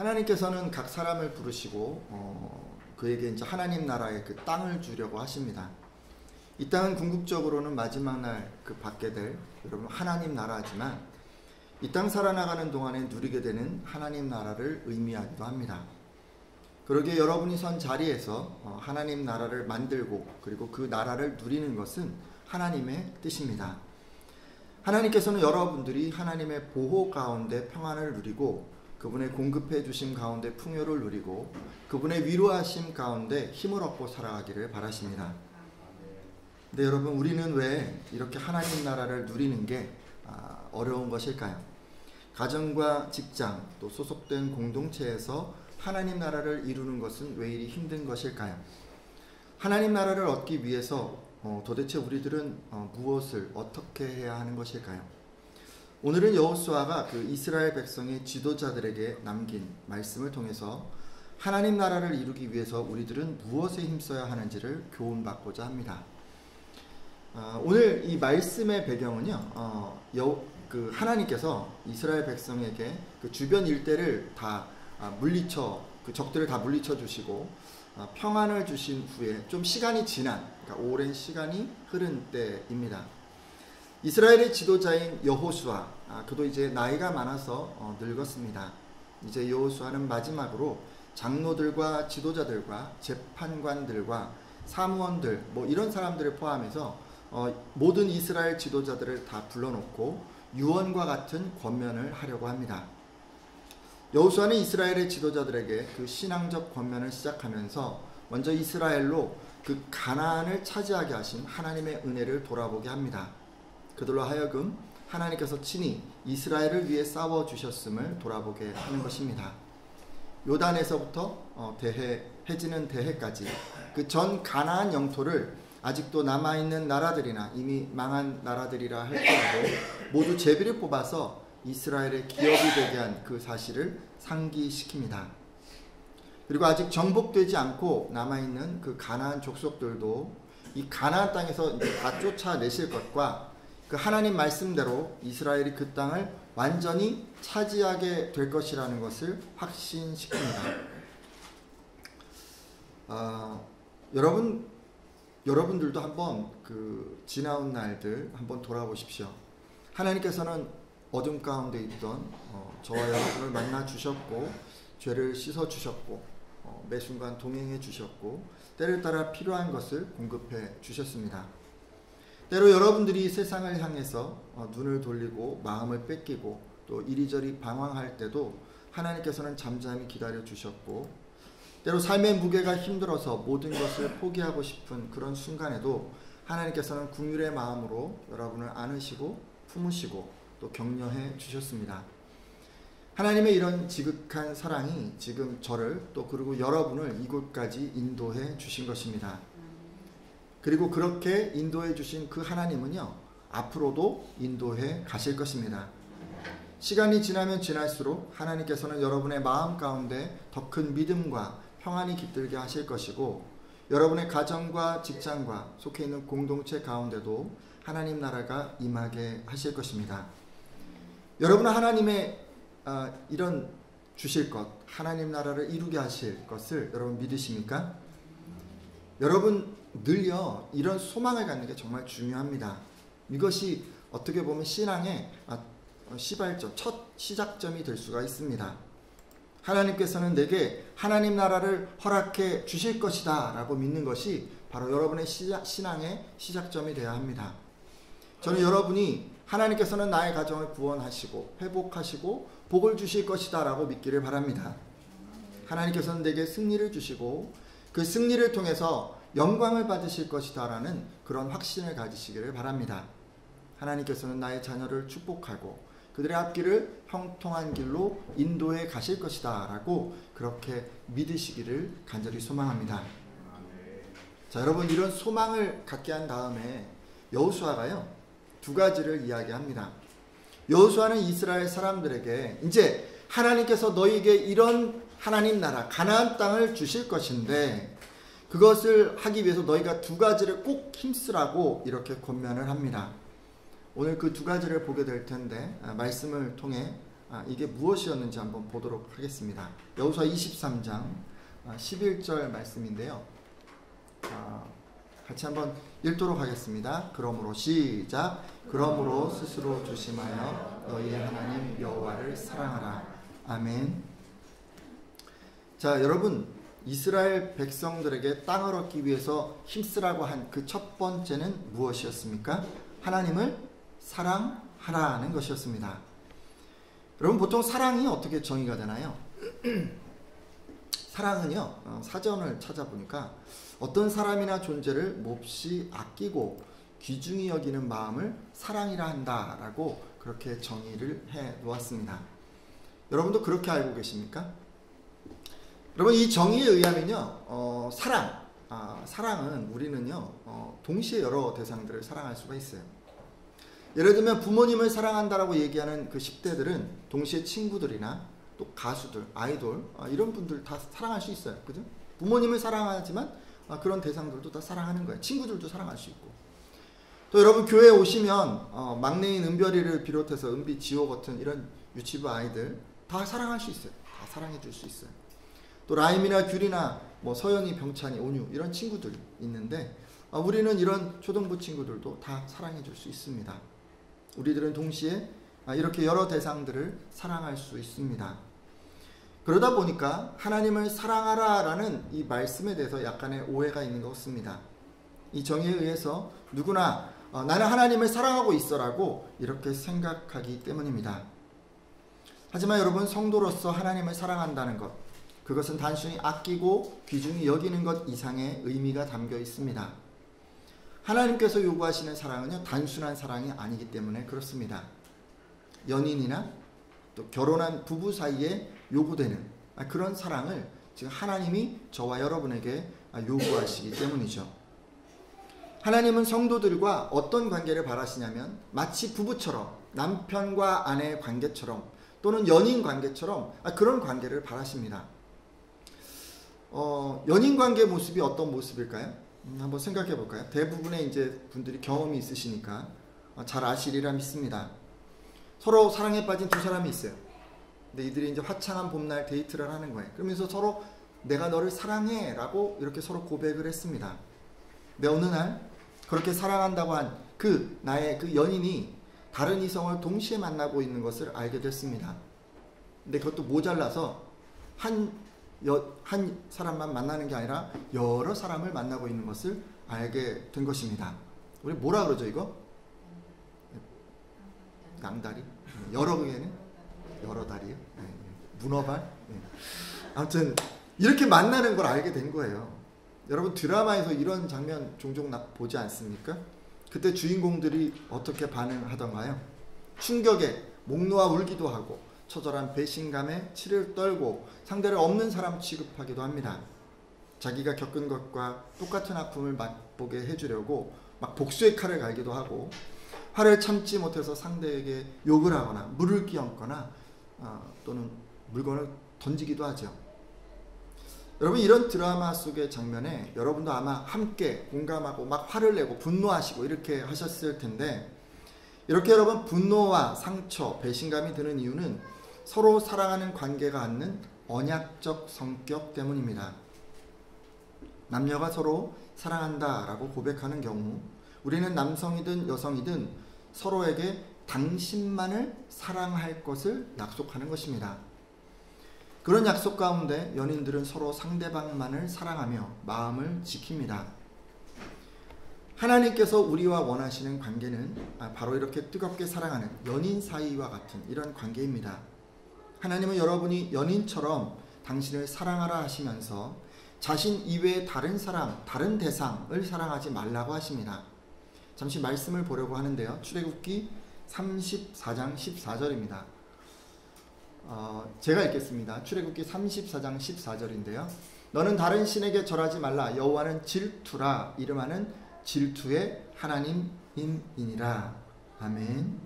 하나님께서는 각 사람을 부르시고 그에게 이제 하나님 나라의 그 땅을 주려고 하십니다. 이 땅은 궁극적으로는 마지막 날 그 받게 될 여러분 하나님 나라지만 이 땅 살아나가는 동안에 누리게 되는 하나님 나라를 의미하기도 합니다. 그러기에 여러분이 선 자리에서 하나님 나라를 만들고 그리고 그 나라를 누리는 것은 하나님의 뜻입니다. 하나님께서는 여러분들이 하나님의 보호 가운데 평안을 누리고 그분의 공급해 주심 가운데 풍요를 누리고 그분의 위로하심 가운데 힘을 얻고 살아가기를 바라십니다. 근데 여러분, 우리는 왜 이렇게 하나님 나라를 누리는 게 어려운 것일까요? 가정과 직장 또 소속된 공동체에서 하나님 나라를 이루는 것은 왜 이리 힘든 것일까요? 하나님 나라를 얻기 위해서 도대체 우리들은 무엇을 어떻게 해야 하는 것일까요? 오늘은 여호수아가 그 이스라엘 백성의 지도자들에게 남긴 말씀을 통해서 하나님 나라를 이루기 위해서 우리들은 무엇에 힘써야 하는지를 교훈받고자 합니다. 오늘 이 말씀의 배경은요, 그 하나님께서 이스라엘 백성에게 그 주변 일대를 다 물리쳐, 그 적들을 다 물리쳐 주시고 평안을 주신 후에 좀 시간이 지난, 그러니까 오랜 시간이 흐른 때입니다. 이스라엘의 지도자인 여호수아, 그도 이제 나이가 많아서 늙었습니다. 이제 여호수아는 마지막으로 장로들과 지도자들과 재판관들과 사무원들 뭐 이런 사람들을 포함해서 모든 이스라엘 지도자들을 다 불러놓고 유언과 같은 권면을 하려고 합니다. 여호수아는 이스라엘의 지도자들에게 그 신앙적 권면을 시작하면서 먼저 이스라엘로 그 가나안을 차지하게 하신 하나님의 은혜를 돌아보게 합니다. 그들로 하여금 하나님께서 친히 이스라엘을 위해 싸워주셨음을 돌아보게 하는 것입니다. 요단에서부터 해지는 대해까지 그 전 가나안 영토를 아직도 남아있는 나라들이나 이미 망한 나라들이라 할지라도 모두 제비를 뽑아서 이스라엘의 기업이 되게 한 그 사실을 상기시킵니다. 그리고 아직 정복되지 않고 남아있는 그 가나안 족속들도 이 가나안 땅에서 다 쫓아내실 것과 그 하나님 말씀대로 이스라엘이 그 땅을 완전히 차지하게 될 것이라는 것을 확신시킵니다. 여러분들도 한번 그 지나온 날들 한번 돌아보십시오. 하나님께서는 어둠 가운데 있던 저와 여러분을 만나 주셨고 죄를 씻어 주셨고 매 순간 동행해 주셨고 때를 따라 필요한 것을 공급해 주셨습니다. 때로 여러분들이 세상을 향해서 눈을 돌리고 마음을 뺏기고 또 이리저리 방황할 때도 하나님께서는 잠잠히 기다려 주셨고 때로 삶의 무게가 힘들어서 모든 것을 포기하고 싶은 그런 순간에도 하나님께서는 긍휼의 마음으로 여러분을 안으시고 품으시고 또 격려해 주셨습니다. 하나님의 이런 지극한 사랑이 지금 저를 또 그리고 여러분을 이곳까지 인도해 주신 것입니다. 그리고 그렇게 인도해 주신 그 하나님은요, 앞으로도 인도해 가실 것입니다. 시간이 지나면 지날수록 하나님께서는 여러분의 마음 가운데 더 큰 믿음과 평안이 깃들게 하실 것이고 여러분의 가정과 직장과 속해 있는 공동체 가운데도 하나님 나라가 임하게 하실 것입니다. 여러분은 하나님의 이런 주실 것, 하나님 나라를 이루게 하실 것을 여러분 믿으십니까? 여러분 늘요 이런 소망을 갖는 게 정말 중요합니다. 이것이 어떻게 보면 신앙의 시발점, 첫 시작점이 될 수가 있습니다. 하나님께서는 내게 하나님 나라를 허락해 주실 것이다 라고 믿는 것이 바로 여러분의 신앙의 시작점이 되어야 합니다. 저는 여러분이 하나님께서는 나의 가정을 구원하시고 회복하시고 복을 주실 것이다 라고 믿기를 바랍니다. 하나님께서는 내게 승리를 주시고 그 승리를 통해서 영광을 받으실 것이다 라는 그런 확신을 가지시기를 바랍니다. 하나님께서는 나의 자녀를 축복하고 그들의 앞길을 형통한 길로 인도해 가실 것이다 라고 그렇게 믿으시기를 간절히 소망합니다. 자, 여러분 이런 소망을 갖게 한 다음에 여호수아가요 두 가지를 이야기합니다. 여호수아는 이스라엘 사람들에게 이제 하나님께서 너희에게 이런 하나님 나라 가나안 땅을 주실 것인데 그것을 하기 위해서 너희가 두 가지를 꼭 힘쓰라고 이렇게 권면을 합니다. 오늘 그 두 가지를 보게 될 텐데 말씀을 통해 이게 무엇이었는지 한번 보도록 하겠습니다. 여호수아 23장 11절 말씀인데요. 같이 한번 읽도록 하겠습니다. 그러므로 시작. 그러므로 스스로 조심하여 너희의 하나님 여호와를 사랑하라. 아멘. 자, 여러분, 이스라엘 백성들에게 땅을 얻기 위해서 힘쓰라고 한 그 첫 번째는 무엇이었습니까? 하나님을 사랑하라는 것이었습니다. 여러분, 보통 사랑이 어떻게 정의가 되나요? 사랑은요, 사전을 찾아보니까 어떤 사람이나 존재를 몹시 아끼고 귀중히 여기는 마음을 사랑이라 한다라고 그렇게 정의를 해 놓았습니다. 여러분도 그렇게 알고 계십니까? 여러분, 이 정의에 의하면요, 사랑은 우리는요, 동시에 여러 대상들을 사랑할 수가 있어요. 예를 들면 부모님을 사랑한다라고 얘기하는 그 10대들은 동시에 친구들이나 또 가수들, 아이돌, 이런 분들 다 사랑할 수 있어요. 그죠? 부모님을 사랑하지만 그런 대상들도 다 사랑하는 거예요. 친구들도 사랑할 수 있고. 또 여러분, 교회에 오시면 막내인 은별이를 비롯해서 은비, 지호 같은 이런 유치부 아이들 다 사랑할 수 있어요. 다 사랑해 줄 수 있어요. 또 라임이나 귤이나 뭐 서연이, 병찬이, 온유 이런 친구들 있는데 우리는 이런 초등부 친구들도 다 사랑해 줄 수 있습니다. 우리들은 동시에 이렇게 여러 대상들을 사랑할 수 있습니다. 그러다 보니까 하나님을 사랑하라라는 이 말씀에 대해서 약간의 오해가 있는 것 같습니다. 이 정의에 의해서 누구나 나는 하나님을 사랑하고 있어라고 이렇게 생각하기 때문입니다. 하지만 여러분, 성도로서 하나님을 사랑한다는 것, 그것은 단순히 아끼고 귀중히 여기는 것 이상의 의미가 담겨 있습니다. 하나님께서 요구하시는 사랑은요, 단순한 사랑이 아니기 때문에 그렇습니다. 연인이나 또 결혼한 부부 사이에 요구되는 그런 사랑을 지금 하나님이 저와 여러분에게 요구하시기 때문이죠. 하나님은 성도들과 어떤 관계를 바라시냐면 마치 부부처럼, 남편과 아내의 관계처럼 또는 연인 관계처럼 그런 관계를 바라십니다. 연인 관계 모습이 어떤 모습일까요? 한번 생각해 볼까요? 대부분의 이제 분들이 경험이 있으시니까 잘 아시리라 믿습니다. 서로 사랑에 빠진 두 사람이 있어요. 근데 이들이 이제 화창한 봄날 데이트를 하는 거예요. 그러면서 서로 내가 너를 사랑해 라고 이렇게 서로 고백을 했습니다. 근데 어느 날 그렇게 사랑한다고 한 나의 그 연인이 다른 이성을 동시에 만나고 있는 것을 알게 됐습니다. 근데 그것도 모자라서 한 사람만 만나는 게 아니라 여러 사람을 만나고 있는 것을 알게 된 것입니다. 우리 뭐라 그러죠, 이거? 낭다리? 여러 개는? 여러 다리요? 문어발? 아무튼 이렇게 만나는 걸 알게 된 거예요. 여러분, 드라마에서 이런 장면 종종 보지 않습니까? 그때 주인공들이 어떻게 반응하던가요? 충격에 목 놓아 울기도 하고 처절한 배신감에 치를 떨고 상대를 없는 사람 취급하기도 합니다. 자기가 겪은 것과 똑같은 아픔을 맛보게 해주려고 막 복수의 칼을 갈기도 하고 화를 참지 못해서 상대에게 욕을 하거나 물을 끼얹거나 또는 물건을 던지기도 하죠. 여러분, 이런 드라마 속의 장면에 여러분도 아마 함께 공감하고 막 화를 내고 분노하시고 이렇게 하셨을 텐데, 이렇게 여러분 분노와 상처, 배신감이 드는 이유는 서로 사랑하는 관계가 갖는 언약적 성격 때문입니다. 남녀가 서로 사랑한다라고 고백하는 경우 우리는 남성이든 여성이든 서로에게 당신만을 사랑할 것을 약속하는 것입니다. 그런 약속 가운데 연인들은 서로 상대방만을 사랑하며 마음을 지킵니다. 하나님께서 우리와 원하시는 관계는 바로 이렇게 뜨겁게 사랑하는 연인 사이와 같은 이런 관계입니다. 하나님은 여러분이 연인처럼 당신을 사랑하라 하시면서 자신 이외의 다른 사람, 다른 대상을 사랑하지 말라고 하십니다. 잠시 말씀을 보려고 하는데요. 출애굽기 34장 14절입니다. 제가 읽겠습니다. 출애굽기 34장 14절인데요. 너는 다른 신에게 절하지 말라. 여호와는 질투라. 이름하는 질투의 하나님이니라. 아멘.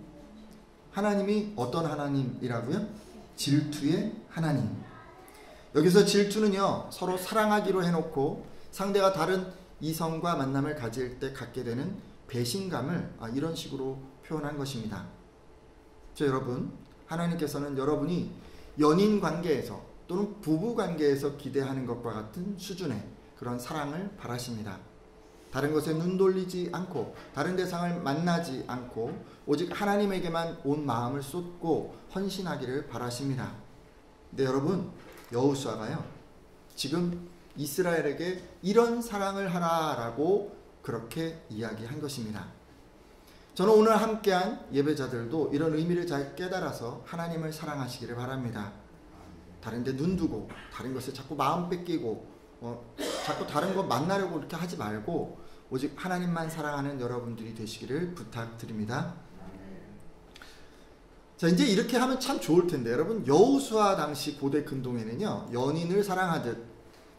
하나님이 어떤 하나님이라고요? 질투의 하나님. 여기서 질투는요, 서로 사랑하기로 해놓고 상대가 다른 이성과 만남을 가질 때 갖게 되는 배신감을 이런 식으로 표현한 것입니다. 여러분, 하나님께서는 여러분이 연인 관계에서 또는 부부 관계에서 기대하는 것과 같은 수준의 그런 사랑을 바라십니다. 다른 것에 눈 돌리지 않고 다른 대상을 만나지 않고 오직 하나님에게만 온 마음을 쏟고 헌신하기를 바라십니다. 근데 여러분, 여호수아가요, 지금 이스라엘에게 이런 사랑을 하라라고 그렇게 이야기한 것입니다. 저는 오늘 함께한 예배자들도 이런 의미를 잘 깨달아서 하나님을 사랑하시기를 바랍니다. 다른 데 눈 두고 다른 것에 자꾸 마음 뺏기고 자꾸 다른 것 만나려고 이렇게 하지 말고 오직 하나님만 사랑하는 여러분들이 되시기를 부탁드립니다. 자, 이제 이렇게 하면 참 좋을 텐데, 여러분, 여호수아 당시 고대 근동에는요, 연인을 사랑하듯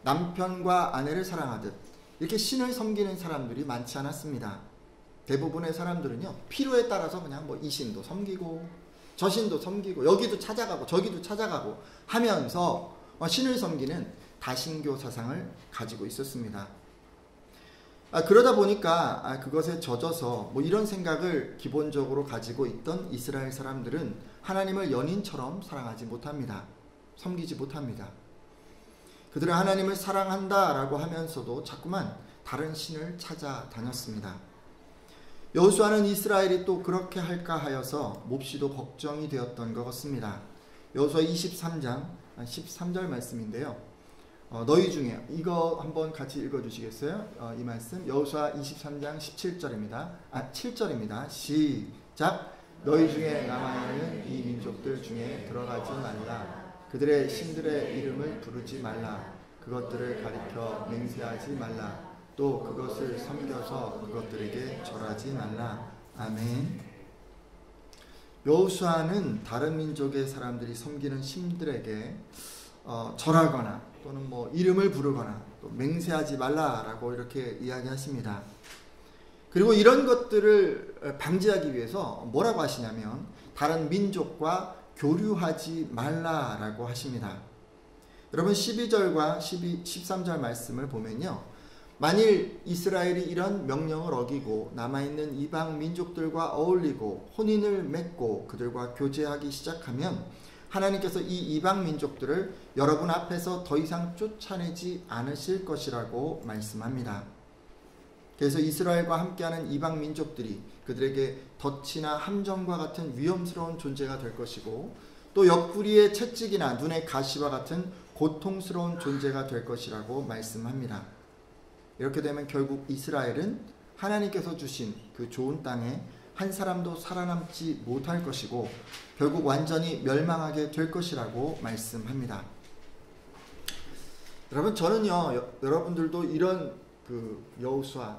남편과 아내를 사랑하듯 이렇게 신을 섬기는 사람들이 많지 않았습니다. 대부분의 사람들은요, 필요에 따라서 그냥 뭐 이 신도 섬기고 저 신도 섬기고 여기도 찾아가고 저기도 찾아가고 하면서 신을 섬기는 다신교 사상을 가지고 있었습니다. 그러다 보니까 그것에 젖어서 뭐 이런 생각을 기본적으로 가지고 있던 이스라엘 사람들은 하나님을 연인처럼 사랑하지 못합니다. 섬기지 못합니다. 그들은 하나님을 사랑한다라고 하면서도 자꾸만 다른 신을 찾아다녔습니다. 여호수아는 이스라엘이 또 그렇게 할까 하여서 몹시도 걱정이 되었던 것 같습니다. 여호수아 23장 13절 말씀인데요. 너희 중에, 이거 한번 같이 읽어주시겠어요? 이 말씀 여호수아 23장 17절입니다. 7절입니다. 시작. 너희 중에 남아있는 이 민족들 중에 들어가지 말라. 그들의 신들의 이름을 부르지 말라. 그것들을 가리켜 맹세하지 말라. 또 그것을 섬겨서 그것들에게 절하지 말라. 아멘. 여호수아는 다른 민족의 사람들이 섬기는 신들에게 절하거나 또는 뭐 이름을 부르거나 또 맹세하지 말라라고 이렇게 이야기하십니다. 그리고 이런 것들을 방지하기 위해서 뭐라고 하시냐면 다른 민족과 교류하지 말라라고 하십니다. 여러분, 12절과 13절 말씀을 보면요, 만일 이스라엘이 이런 명령을 어기고 남아있는 이방 민족들과 어울리고 혼인을 맺고 그들과 교제하기 시작하면 하나님께서 이 이방 민족들을 여러분 앞에서 더 이상 쫓아내지 않으실 것이라고 말씀합니다. 그래서 이스라엘과 함께하는 이방 민족들이 그들에게 덫이나 함정과 같은 위험스러운 존재가 될 것이고 또 옆구리의 채찍이나 눈의 가시와 같은 고통스러운 존재가 될 것이라고 말씀합니다. 이렇게 되면 결국 이스라엘은 하나님께서 주신 그 좋은 땅에 한 사람도 살아남지 못할 것이고 결국 완전히 멸망하게 될 것이라고 말씀합니다. 여러분, 저는요, 여러분들도 이런 여호수아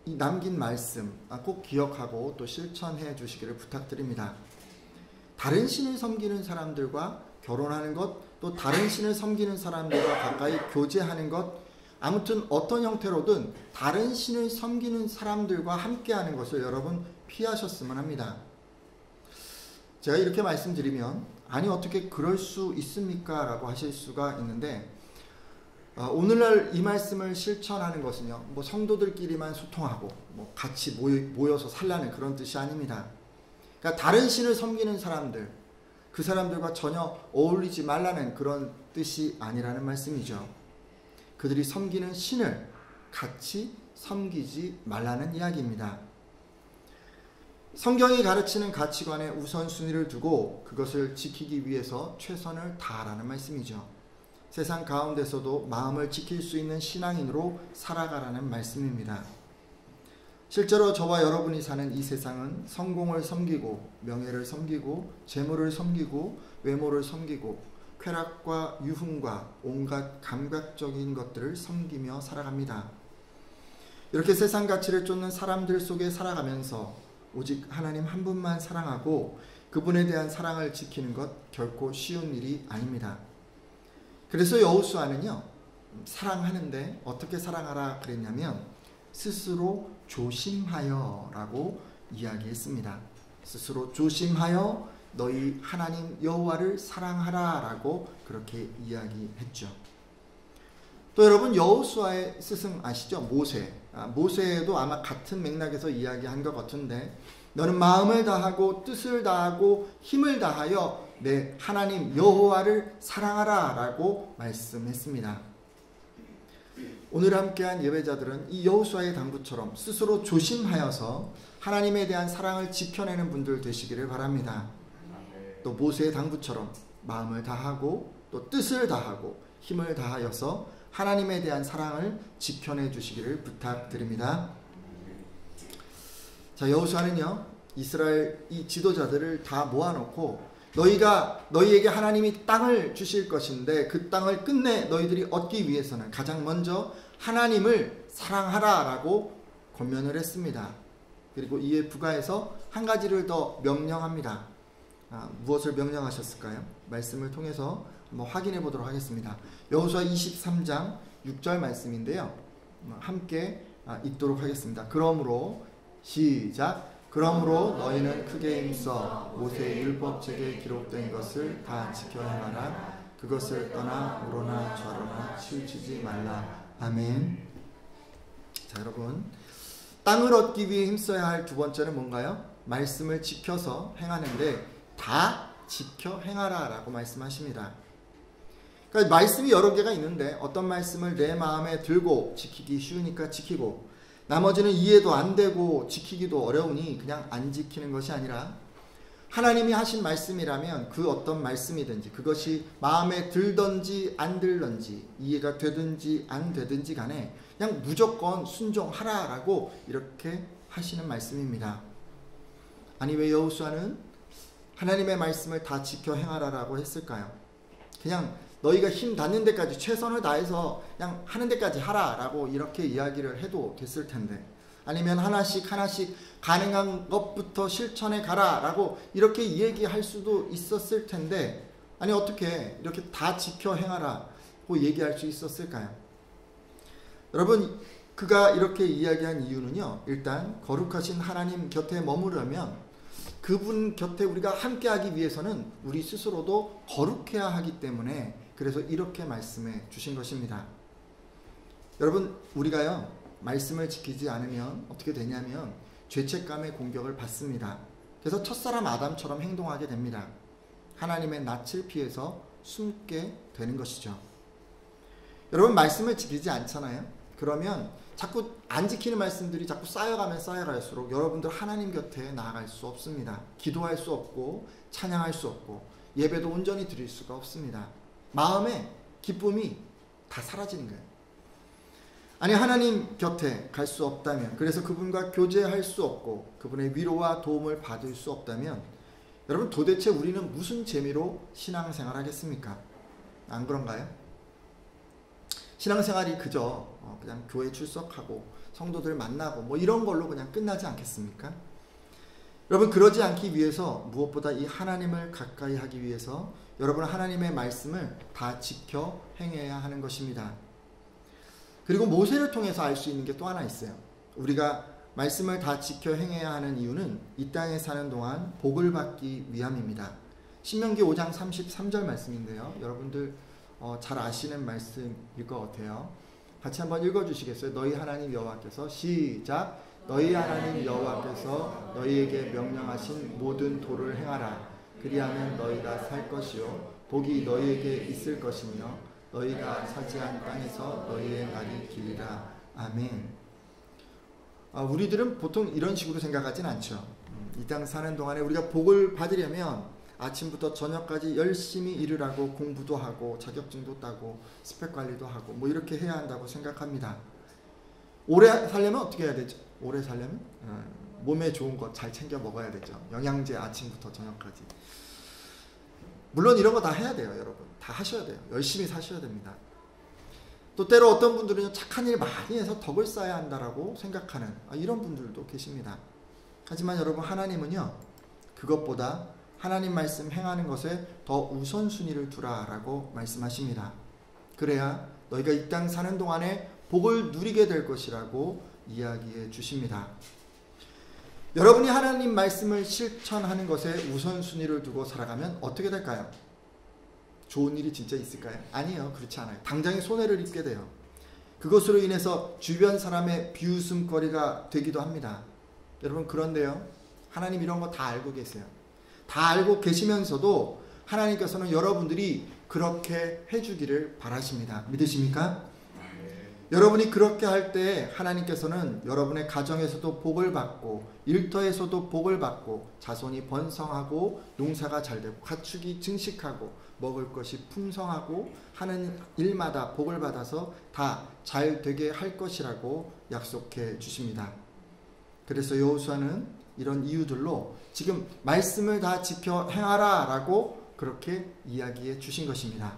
이 남긴 말씀 꼭 기억하고 또 실천해 주시기를 부탁드립니다. 다른 신을 섬기는 사람들과 결혼하는 것, 또 다른 신을 섬기는 사람들과 가까이 교제하는 것, 아무튼 어떤 형태로든 다른 신을 섬기는 사람들과 함께하는 것을 여러분 피하셨으면 합니다. 제가 이렇게 말씀드리면 아니 어떻게 그럴 수 있습니까? 라고 하실 수가 있는데 오늘날 이 말씀을 실천하는 것은요, 뭐 성도들끼리만 소통하고 뭐 같이 모여서 살라는 그런 뜻이 아닙니다. 그러니까 다른 신을 섬기는 사람들, 그 사람들과 전혀 어울리지 말라는 그런 뜻이 아니라는 말씀이죠. 그들이 섬기는 신을 같이 섬기지 말라는 이야기입니다. 성경이 가르치는 가치관에 우선순위를 두고 그것을 지키기 위해서 최선을 다하라는 말씀이죠. 세상 가운데서도 마음을 지킬 수 있는 신앙인으로 살아가라는 말씀입니다. 실제로 저와 여러분이 사는 이 세상은 성공을 섬기고 명예를 섬기고 재물을 섬기고 외모를 섬기고 쾌락과 유흥과 온갖 감각적인 것들을 섬기며 살아갑니다. 이렇게 세상 가치를 쫓는 사람들 속에 살아가면서 오직 하나님 한 분만 사랑하고 그분에 대한 사랑을 지키는 것 결코 쉬운 일이 아닙니다. 그래서 여호수아는요, 사랑하는데 어떻게 사랑하라 그랬냐면 스스로 조심하여 라고 이야기했습니다. 스스로 조심하여 너희 하나님 여호와를 사랑하라 라고 그렇게 이야기했죠. 또 여러분 여호수아의 스승 아시죠? 모세. 모세도 아마 같은 맥락에서 이야기한 것 같은데 너는 마음을 다하고 뜻을 다하고 힘을 다하여 내 하나님 여호와를 사랑하라 라고 말씀했습니다. 오늘 함께한 예배자들은 이 여호수아의 당부처럼 스스로 조심하여서 하나님에 대한 사랑을 지켜내는 분들 되시기를 바랍니다. 또 모세의 당부처럼 마음을 다하고 또 뜻을 다하고 힘을 다하여서 하나님에 대한 사랑을 지켜내 주시기를 부탁드립니다. 자, 여호수아는요 이스라엘 이 지도자들을 다 모아놓고 너희에게 하나님이 땅을 주실 것인데 그 땅을 끝내 너희들이 얻기 위해서는 가장 먼저 하나님을 사랑하라 라고 권면을 했습니다. 그리고 이에 부가해서 한 가지를 더 명령합니다. 무엇을 명령하셨을까요? 말씀을 통해서 한번 확인해 보도록 하겠습니다. 여호수아 23장 6절 말씀인데요. 함께 읽도록 하겠습니다. 그러므로 시작. 그러므로 너희는 크게 힘써 모세의 율법책에 기록된 것을 다 지켜 행하라. 그것을 떠나 우로나 좌로나 치우치지 말라. 아멘. 자, 여러분, 땅을 얻기 위해 힘써야 할 두 번째는 뭔가요? 말씀을 지켜서 행하는데 다 지켜 행하라 라고 말씀하십니다. 그러니까 말씀이 여러 개가 있는데 어떤 말씀을 내 마음에 들고 지키기 쉬우니까 지키고 나머지는 이해도 안 되고 지키기도 어려우니 그냥 안 지키는 것이 아니라 하나님이 하신 말씀이라면 그 어떤 말씀이든지 그것이 마음에 들든지 안 들든지 이해가 되든지 안 되든지 간에 그냥 무조건 순종하라 라고 이렇게 하시는 말씀입니다. 아니 왜 여호수아는 하나님의 말씀을 다 지켜 행하라 라고 했을까요? 그냥 너희가 힘 닿는 데까지 최선을 다해서 그냥 하는 데까지 하라 라고 이렇게 이야기를 해도 됐을 텐데 아니면 하나씩 가능한 것부터 실천해 가라 라고 이렇게 얘기할 수도 있었을 텐데 아니 어떻게 이렇게 다 지켜 행하라고 얘기할 수 있었을까요? 여러분 그가 이렇게 이야기한 이유는요 일단 거룩하신 하나님 곁에 머무르면 그분 곁에 우리가 함께하기 위해서는 우리 스스로도 거룩해야 하기 때문에 그래서 이렇게 말씀해 주신 것입니다. 여러분 우리가요 말씀을 지키지 않으면 어떻게 되냐면 죄책감의 공격을 받습니다. 그래서 첫사람 아담처럼 행동하게 됩니다. 하나님의 낯을 피해서 숨게 되는 것이죠. 여러분 말씀을 지키지 않잖아요. 그러면 자꾸 안 지키는 말씀들이 자꾸 쌓여가면 쌓여갈수록 여러분들 하나님 곁에 나아갈 수 없습니다. 기도할 수 없고 찬양할 수 없고 예배도 온전히 드릴 수가 없습니다. 마음의 기쁨이 다 사라지는 거예요. 아니 하나님 곁에 갈 수 없다면 그래서 그분과 교제할 수 없고 그분의 위로와 도움을 받을 수 없다면 여러분 도대체 우리는 무슨 재미로 신앙생활 하겠습니까? 안 그런가요? 신앙생활이 그저 그냥 교회 출석하고 성도들 만나고 뭐 이런 걸로 그냥 끝나지 않겠습니까? 여러분 그러지 않기 위해서 무엇보다 이 하나님을 가까이 하기 위해서 여러분 하나님의 말씀을 다 지켜 행해야 하는 것입니다. 그리고 모세를 통해서 알 수 있는 게 또 하나 있어요. 우리가 말씀을 다 지켜 행해야 하는 이유는 이 땅에 사는 동안 복을 받기 위함입니다. 신명기 5장 33절 말씀인데요. 여러분들 잘 아시는 말씀일 것 같아요. 같이 한번 읽어주시겠어요? 너희 하나님 여호와께서 시작. 너희 하나님 여호와께서 너희에게 명령하신 모든 도를 행하라. 그리하면 너희가 살 것이요 복이 너희에게 있을 것이며 너희가 차지한 땅에서 너희의 날이 길리라. 아멘. 우리들은 보통 이런 식으로 생각하진 않죠. 이 땅 사는 동안에 우리가 복을 받으려면 아침부터 저녁까지 열심히 일을 하고 공부도 하고 자격증도 따고 스펙 관리도 하고 뭐 이렇게 해야 한다고 생각합니다. 오래 살려면 어떻게 해야 되죠? 오래 살려면 몸에 좋은 거 잘 챙겨 먹어야 되죠. 영양제 아침부터 저녁까지. 물론 이런 거 다 해야 돼요, 여러분. 다 하셔야 돼요. 열심히 사셔야 됩니다. 또 때로 어떤 분들은 착한 일 많이 해서 덕을 쌓아야 한다라고 생각하는 이런 분들도 계십니다. 하지만 여러분 하나님은요 그것보다 하나님 말씀 행하는 것에 더 우선순위를 두라라고 말씀하십니다. 그래야 너희가 이 땅 사는 동안에 복을 누리게 될 것이라고 이야기해 주십니다. 여러분이 하나님 말씀을 실천하는 것에 우선순위를 두고 살아가면 어떻게 될까요? 좋은 일이 진짜 있을까요? 아니에요. 그렇지 않아요. 당장에 손해를 입게 돼요. 그것으로 인해서 주변 사람의 비웃음거리가 되기도 합니다. 여러분, 그런데요, 하나님 이런 거 다 알고 계세요. 다 알고 계시면서도 하나님께서는 여러분들이 그렇게 해주기를 바라십니다. 믿으십니까? 여러분이 그렇게 할 때 하나님께서는 여러분의 가정에서도 복을 받고 일터에서도 복을 받고 자손이 번성하고 농사가 잘 되고 가축이 증식하고 먹을 것이 풍성하고 하는 일마다 복을 받아서 다 잘 되게 할 것이라고 약속해 주십니다. 그래서 여호수아는 이런 이유들로 지금 말씀을 다 지켜 행하라 라고 그렇게 이야기해 주신 것입니다.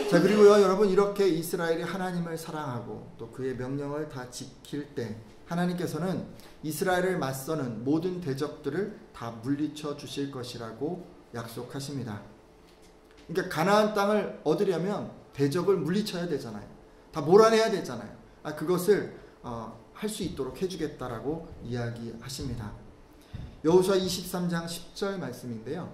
자, 그리고요, 여러분, 이렇게 이스라엘이 하나님을 사랑하고 또 그의 명령을 다 지킬 때 하나님께서는 이스라엘을 맞서는 모든 대적들을 다 물리쳐 주실 것이라고 약속하십니다. 그러니까 가나안 땅을 얻으려면 대적을 물리쳐야 되잖아요. 다 몰아내야 되잖아요. 그것을 할 수 있도록 해주겠다라고 이야기하십니다. 여호수아 23장 10절 말씀인데요.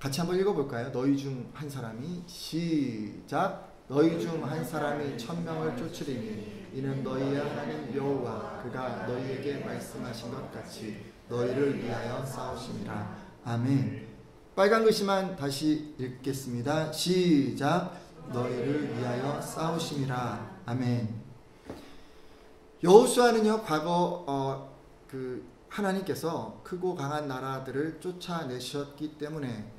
같이 한번 읽어볼까요? 너희 중 한 사람이, 시작. 너희 중 한 사람이 1000명을 쫓으리니 이는 너희의 하나님 여호와 그가 너희에게 말씀하신 것 같이 너희를 위하여 싸우심이라. 아멘. 빨간 글씨만 다시 읽겠습니다. 시작. 너희를 위하여 싸우심이라. 아멘. 여호수아는요, 과거 하나님께서 크고 강한 나라들을 쫓아내셨기 때문에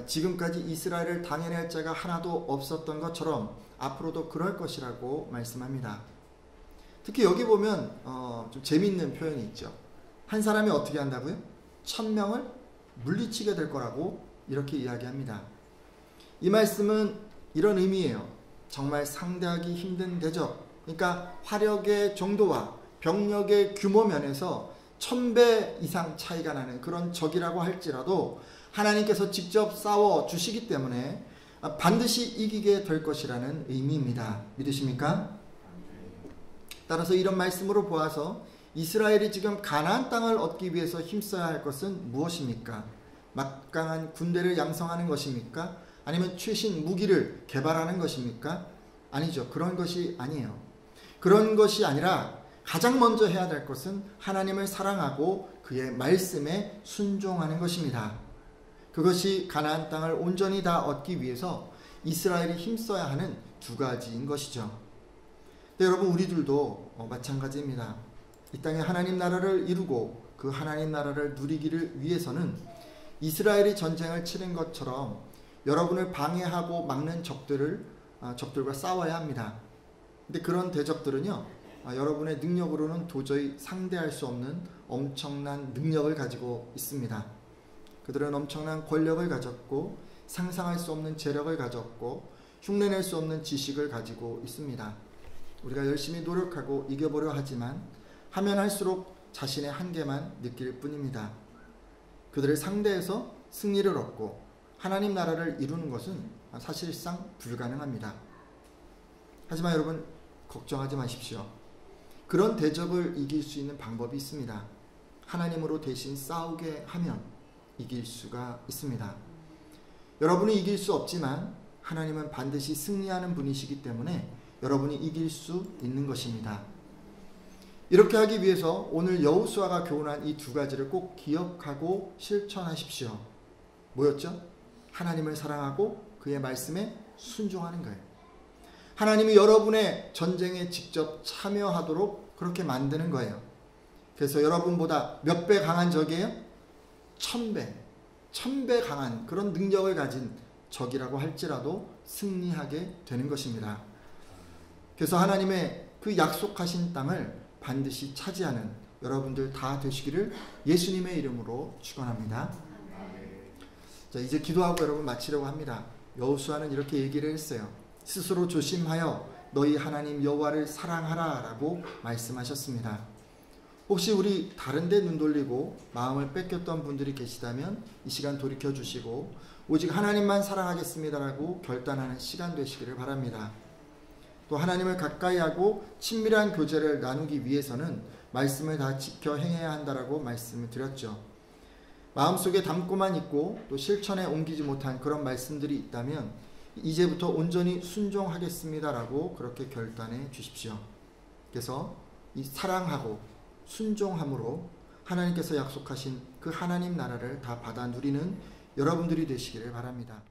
지금까지 이스라엘을 당해낼 자가 하나도 없었던 것처럼 앞으로도 그럴 것이라고 말씀합니다. 특히 여기 보면 좀 재미있는 표현이 있죠. 한 사람이 어떻게 한다고요? 1000명을 물리치게 될 거라고 이렇게 이야기합니다. 이 말씀은 이런 의미예요. 정말 상대하기 힘든 대적, 그러니까 화력의 정도와 병력의 규모 면에서 1000배 이상 차이가 나는 그런 적이라고 할지라도 하나님께서 직접 싸워 주시기 때문에 반드시 이기게 될 것이라는 의미입니다. 믿으십니까? 따라서 이런 말씀으로 보아서 이스라엘이 지금 가나안 땅을 얻기 위해서 힘써야 할 것은 무엇입니까? 막강한 군대를 양성하는 것입니까? 아니면 최신 무기를 개발하는 것입니까? 아니죠. 그런 것이 아니에요. 그런 것이 아니라 가장 먼저 해야 될 것은 하나님을 사랑하고 그의 말씀에 순종하는 것입니다. 그것이 가나안 땅을 온전히 다 얻기 위해서 이스라엘이 힘써야 하는 두 가지인 것이죠. 네, 여러분, 우리들도 마찬가지입니다. 이 땅에 하나님 나라를 이루고 그 하나님 나라를 누리기를 위해서는 이스라엘이 전쟁을 치른 것처럼 여러분을 방해하고 막는 적들과 싸워야 합니다. 근데 그런 대적들은요, 여러분의 능력으로는 도저히 상대할 수 없는 엄청난 능력을 가지고 있습니다. 그들은 엄청난 권력을 가졌고 상상할 수 없는 재력을 가졌고 흉내낼 수 없는 지식을 가지고 있습니다. 우리가 열심히 노력하고 이겨보려 하지만 하면 할수록 자신의 한계만 느낄 뿐입니다. 그들을 상대해서 승리를 얻고 하나님 나라를 이루는 것은 사실상 불가능합니다. 하지만 여러분, 걱정하지 마십시오. 그런 대적을 이길 수 있는 방법이 있습니다. 하나님으로 대신 싸우게 하면 이길 수가 있습니다. 여러분이 이길 수 없지만 하나님은 반드시 승리하는 분이시기 때문에 여러분이 이길 수 있는 것입니다. 이렇게 하기 위해서 오늘 여호수아가 교훈한 이 두 가지를 꼭 기억하고 실천하십시오. 뭐였죠? 하나님을 사랑하고 그의 말씀에 순종하는 거예요. 하나님이 여러분의 전쟁에 직접 참여하도록 그렇게 만드는 거예요. 그래서 여러분보다 몇 배 강한 적이에요? 1000배 강한 그런 능력을 가진 적이라고 할지라도 승리하게 되는 것입니다. 그래서 하나님의 그 약속하신 땅을 반드시 차지하는 여러분들 다 되시기를 예수님의 이름으로 축원합니다. 자, 이제 기도하고 여러분 마치려고 합니다. 여호수아는 이렇게 얘기를 했어요. 스스로 조심하여 너희 하나님 여호와를 사랑하라 라고 말씀하셨습니다. 혹시 우리 다른 데 눈 돌리고 마음을 뺏겼던 분들이 계시다면 이 시간 돌이켜 주시고 오직 하나님만 사랑하겠습니다 라고 결단하는 시간 되시기를 바랍니다. 또 하나님을 가까이 하고 친밀한 교제를 나누기 위해서는 말씀을 다 지켜 행해야 한다라고 말씀을 드렸죠. 마음속에 담고만 있고 또 실천에 옮기지 못한 그런 말씀들이 있다면 이제부터 온전히 순종하겠습니다라고 그렇게 결단해 주십시오. 그래서 이 사랑하고 순종함으로 하나님께서 약속하신 그 하나님 나라를 다 받아 누리는 여러분들이 되시기를 바랍니다.